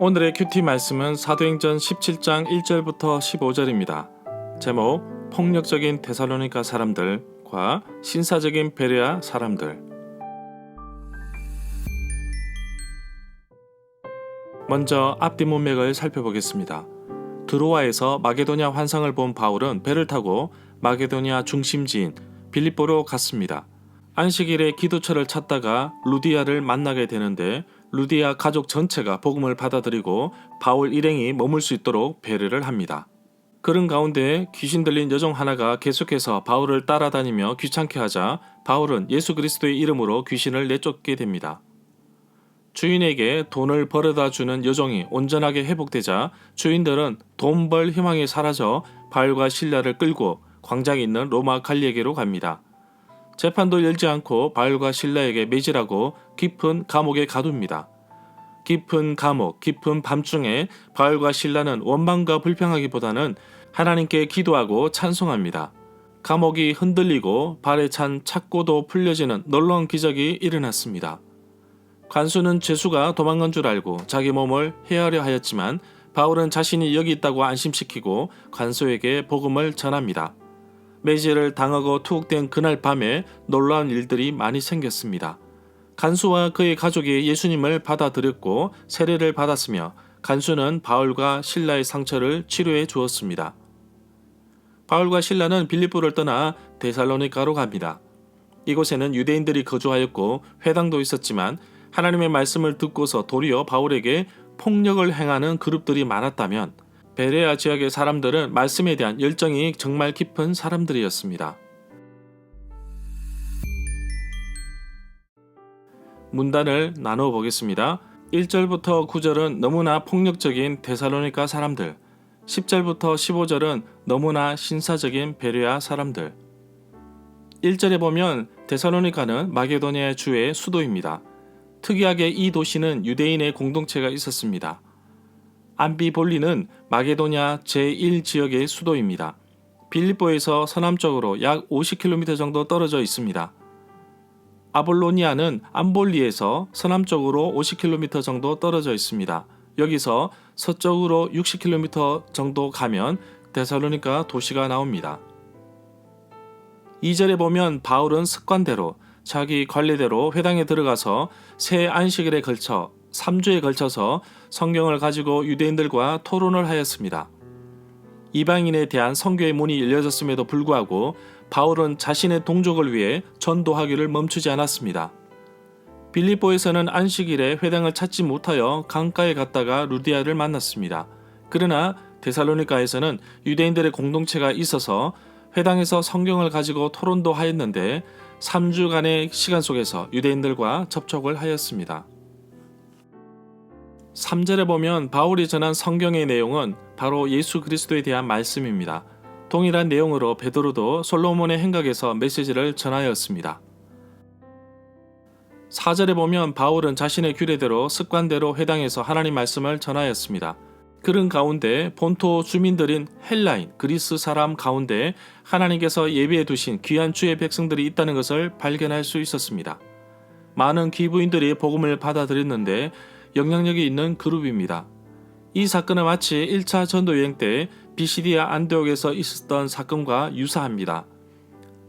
오늘의 큐티 말씀은 사도행전 17장 1절부터 15절입니다. 제목 폭력적인 데살로니가 사람들과 신사적인 베레아 사람들. 먼저 앞뒤 문맥을 살펴보겠습니다. 드로아에서 마게도냐 환상을 본 바울은 배를 타고 마게도냐 중심지인 빌립보로 갔습니다. 안식일에 기도처를 찾다가 루디아를 만나게 되는데 루디아 가족 전체가 복음을 받아들이고 바울 일행이 머물 수 있도록 배려를 합니다. 그런 가운데 귀신 들린 여종 하나가 계속해서 바울을 따라다니며 귀찮게 하자 바울은 예수 그리스도의 이름으로 귀신을 내쫓게 됩니다. 주인에게 돈을 벌어다 주는 여종이 온전하게 회복되자 주인들은 돈 벌 희망이 사라져 바울과 실라를 끌고 광장에 있는 로마 갈리에게로 갑니다. 재판도 열지 않고 바울과 실라에게 매질하고 깊은 감옥에 가둡니다. 깊은 감옥, 깊은 밤중에 바울과 실라는 원망과 불평하기보다는 하나님께 기도하고 찬송합니다. 감옥이 흔들리고 발에 찬 착고도 풀려지는 놀라운 기적이 일어났습니다. 관수는 죄수가 도망간 줄 알고 자기 몸을 해하려 하였지만 바울은 자신이 여기 있다고 안심시키고 관수에게 복음을 전합니다. 매질을 당하고 투옥된 그날 밤에 놀라운 일들이 많이 생겼습니다. 간수와 그의 가족이 예수님을 받아들였고 세례를 받았으며 간수는 바울과 실라의 상처를 치료해 주었습니다. 바울과 실라는 빌립보를 떠나 데살로니가로 갑니다. 이곳에는 유대인들이 거주하였고 회당도 있었지만 하나님의 말씀을 듣고서 도리어 바울에게 폭력을 행하는 그룹들이 많았다면 베레아 지역의 사람들은 말씀에 대한 열정이 정말 깊은 사람들이었습니다. 문단을 나누어 보겠습니다. 1절부터 9절은 너무나 폭력적인 데살로니가 사람들, 10절부터 15절은 너무나 신사적인 베레아 사람들. 1절에 보면 데살로니가는 마게도니아 주의 수도입니다. 특이하게 이 도시는 유대인의 공동체가 있었습니다. 암비볼리는 마게도냐 제1지역의 수도입니다. 빌립보에서 서남쪽으로 약 50km 정도 떨어져 있습니다. 아볼로니아는 암볼리에서 서남쪽으로 50km 정도 떨어져 있습니다. 여기서 서쪽으로 60km 정도 가면 데살로니가 도시가 나옵니다. 2절에 보면 바울은 습관대로 자기 관례대로 회당에 들어가서 새 안식일에 걸쳐 3주에 걸쳐서 성경을 가지고 유대인들과 토론을 하였습니다. 이방인에 대한 선교의 문이 열려졌음에도 불구하고 바울은 자신의 동족을 위해 전도하기를 멈추지 않았습니다. 빌립보에서는 안식일에 회당을 찾지 못하여 강가에 갔다가 루디아를 만났습니다. 그러나 데살로니가에서는 유대인들의 공동체가 있어서 회당에서 성경을 가지고 토론도 하였는데 3주간의 시간 속에서 유대인들과 접촉을 하였습니다. 3절에 보면 바울이 전한 성경의 내용은 바로 예수 그리스도에 대한 말씀입니다. 동일한 내용으로 베드로도 솔로몬의 행각에서 메시지를 전하였습니다. 4절에 보면 바울은 자신의 규례대로 습관대로 회당에서 하나님 말씀을 전하였습니다. 그런 가운데 본토 주민들인 헬라인, 그리스 사람 가운데 하나님께서 예비해 두신 귀한 주의 백성들이 있다는 것을 발견할 수 있었습니다. 많은 기부인들이 복음을 받아들였는데 영향력이 있는 그룹입니다. 이 사건은 마치 1차 전도여행 때 비시디아 안디옥에서 있었던 사건과 유사합니다.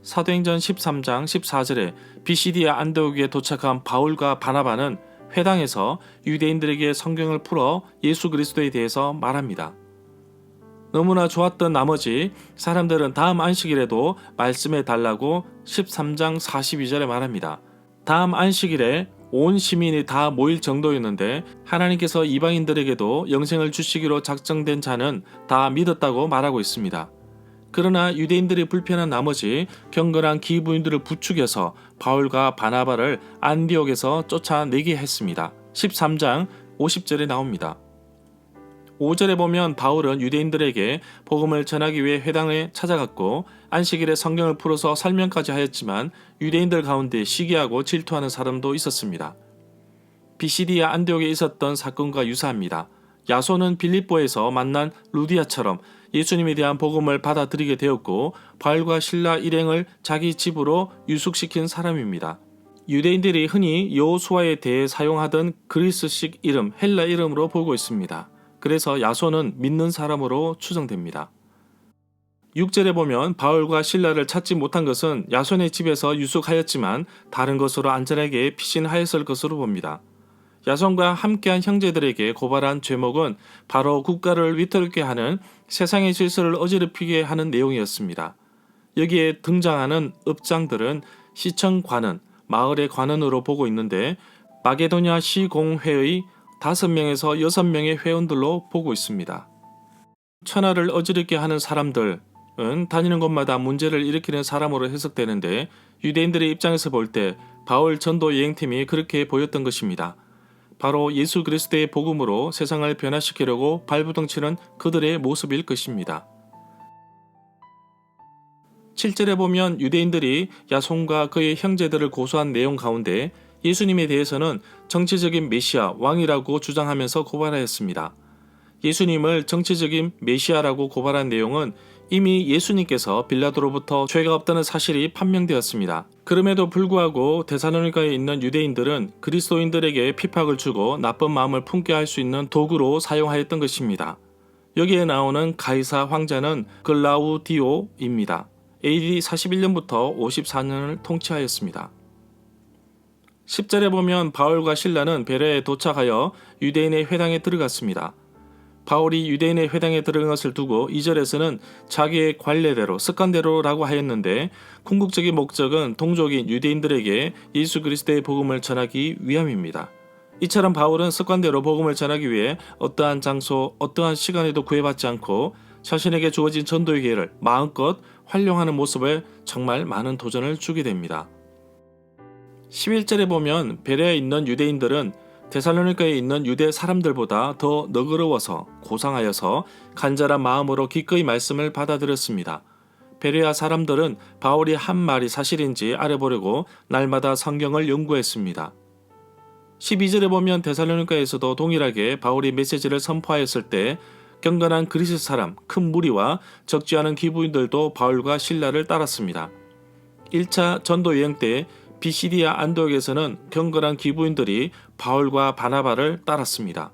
사도행전 13장 14절에 비시디아 안디옥에 도착한 바울과 바나바는 회당에서 유대인들에게 성경을 풀어 예수 그리스도에 대해서 말합니다. 너무나 좋았던 나머지 사람들은 다음 안식일에도 말씀해 달라고 13장 42절에 말합니다. 다음 안식일에 온 시민이 다 모일 정도였는데 하나님께서 이방인들에게도 영생을 주시기로 작정된 자는 다 믿었다고 말하고 있습니다. 그러나 유대인들이 불편한 나머지 경건한 기부인들을 부추겨서 바울과 바나바를 안디옥에서 쫓아내게 했습니다. 13장 50절에 나옵니다. 5절에 보면 바울은 유대인들에게 복음을 전하기 위해 회당에 찾아갔고 안식일에 성경을 풀어서 설명까지 하였지만 유대인들 가운데 시기하고 질투하는 사람도 있었습니다. 비시디아 안디옥에 있었던 사건과 유사합니다. 야손은 빌립보에서 만난 루디아처럼 예수님에 대한 복음을 받아들이게 되었고 바울과 실라 일행을 자기 집으로 유숙시킨 사람입니다. 유대인들이 흔히 여호수아에 대해 사용하던 그리스식 이름, 헬라 이름으로 보고 있습니다. 그래서 야손은 믿는 사람으로 추정됩니다. 6절에 보면 바울과 실라를 찾지 못한 것은 야손의 집에서 유숙하였지만 다른 것으로 안전하게 피신하였을 것으로 봅니다. 야손과 함께한 형제들에게 고발한 죄목은 바로 국가를 위태롭게 하는 세상의 질서를 어지럽히게 하는 내용이었습니다. 여기에 등장하는 읍장들은 시청 관은, 마을의 관원으로 보고 있는데 마게도냐 시공회의 5명에서 6명의 회원들로 보고 있습니다. 천하를 어지럽게 하는 사람들은 다니는 곳마다 문제를 일으키는 사람으로 해석되는데 유대인들의 입장에서 볼 때 바울 전도 여행팀이 그렇게 보였던 것입니다. 바로 예수 그리스도의 복음으로 세상을 변화시키려고 발부둥치는 그들의 모습일 것입니다. 7절에 보면 유대인들이 야손과 그의 형제들을 고소한 내용 가운데 예수님에 대해서는 정치적인 메시아, 왕이라고 주장하면서 고발하였습니다. 예수님을 정치적인 메시아라고 고발한 내용은 이미 예수님께서 빌라도로부터 죄가 없다는 사실이 판명되었습니다. 그럼에도 불구하고 데살로니가에 있는 유대인들은 그리스도인들에게 핍박을 주고 나쁜 마음을 품게 할 수 있는 도구로 사용하였던 것입니다. 여기에 나오는 가이사 황자는 글라우디오입니다. AD 41년부터 54년을 통치하였습니다. 10절에 보면 바울과 실라는 베레에 도착하여 유대인의 회당에 들어갔습니다. 바울이 유대인의 회당에 들어간 것을 두고 2절에서는 자기의 관례대로 습관대로라고 하였는데 궁극적인 목적은 동족인 유대인들에게 예수 그리스도의 복음을 전하기 위함입니다. 이처럼 바울은 습관대로 복음을 전하기 위해 어떠한 장소, 어떠한 시간에도 구애받지 않고 자신에게 주어진 전도의 기회를 마음껏 활용하는 모습에 정말 많은 도전을 주게 됩니다. 11절에 보면 베레아에 있는 유대인들은 데살로니가에 있는 유대 사람들보다 더 너그러워서 고상하여서 간절한 마음으로 기꺼이 말씀을 받아들였습니다. 베레아 사람들은 바울이 한 말이 사실인지 알아보려고 날마다 성경을 연구했습니다. 12절에 보면 데살로니가에서도 동일하게 바울이 메시지를 선포하였을 때 경건한 그리스 사람, 큰 무리와 적지 않은 기부인들도 바울과 실라를 따랐습니다. 1차 전도 여행 때 비시디아 안디옥에서는 경건한 기부인들이 바울과 바나바를 따랐습니다.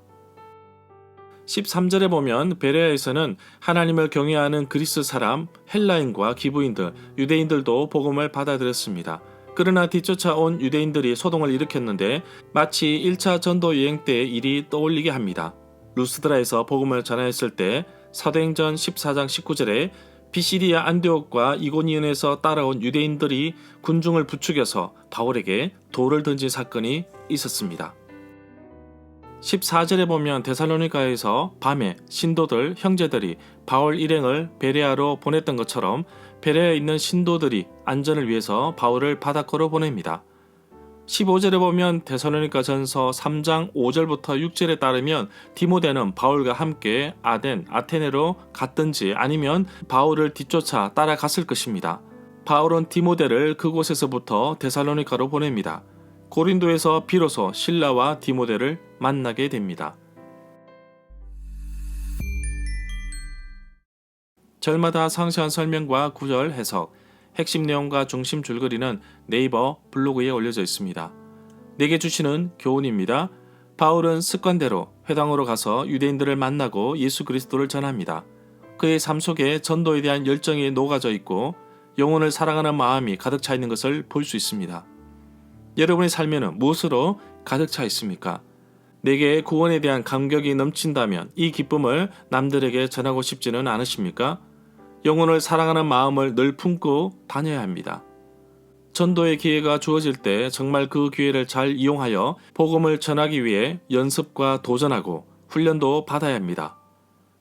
13절에 보면 베레아에서는 하나님을 경외하는 그리스 사람, 헬라인과 기부인들, 유대인들도 복음을 받아들였습니다. 그러나 뒤쫓아온 유대인들이 소동을 일으켰는데 마치 1차 전도 여행 때의 일이 떠올리게 합니다. 루스드라에서 복음을 전하였을 때 사도행전 14장 19절에 비시디아 안디옥과 이고니온에서 따라온 유대인들이 군중을 부추겨서 바울에게 돌을 던진 사건이 있었습니다. 14절에 보면 데살로니가에서 밤에 신도들, 형제들이 바울 일행을 베레아로 보냈던 것처럼 베레아에 있는 신도들이 안전을 위해서 바울을 바닷가로 보냅니다. 15절에 보면 데살로니가 전서 3장 5절부터 6절에 따르면 디모데는 바울과 함께 아테네로 갔든지 아니면 바울을 뒤쫓아 따라갔을 것입니다. 바울은 디모데를 그곳에서부터 데살로니가로 보냅니다. 고린도에서 비로소 실라와 디모데를 만나게 됩니다. 절마다 상세한 설명과 구절 해석, 핵심 내용과 중심 줄거리는 네이버 블로그에 올려져 있습니다. 내게 주시는 교훈입니다. 바울은 습관대로 회당으로 가서 유대인들을 만나고 예수 그리스도를 전합니다. 그의 삶 속에 전도에 대한 열정이 녹아져 있고 영혼을 사랑하는 마음이 가득 차 있는 것을 볼 수 있습니다. 여러분의 삶에는 무엇으로 가득 차 있습니까? 내게 구원에 대한 감격이 넘친다면 이 기쁨을 남들에게 전하고 싶지는 않으십니까? 영혼을 사랑하는 마음을 늘 품고 다녀야 합니다. 전도의 기회가 주어질 때 정말 그 기회를 잘 이용하여 복음을 전하기 위해 연습과 도전하고 훈련도 받아야 합니다.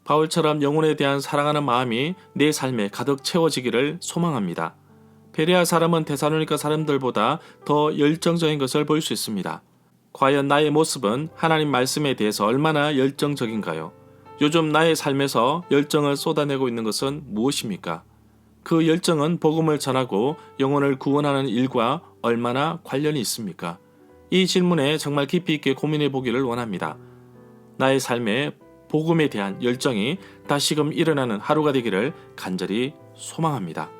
바울처럼 영혼에 대한 사랑하는 마음이 내 삶에 가득 채워지기를 소망합니다. 베레아 사람은 데살로니가 사람들보다 더 열정적인 것을 볼 수 있습니다. 과연 나의 모습은 하나님 말씀에 대해서 얼마나 열정적인가요? 요즘 나의 삶에서 열정을 쏟아내고 있는 것은 무엇입니까? 그 열정은 복음을 전하고 영혼을 구원하는 일과 얼마나 관련이 있습니까? 이 질문에 정말 깊이 있게 고민해 보기를 원합니다. 나의 삶에 복음에 대한 열정이 다시금 일어나는 하루가 되기를 간절히 소망합니다.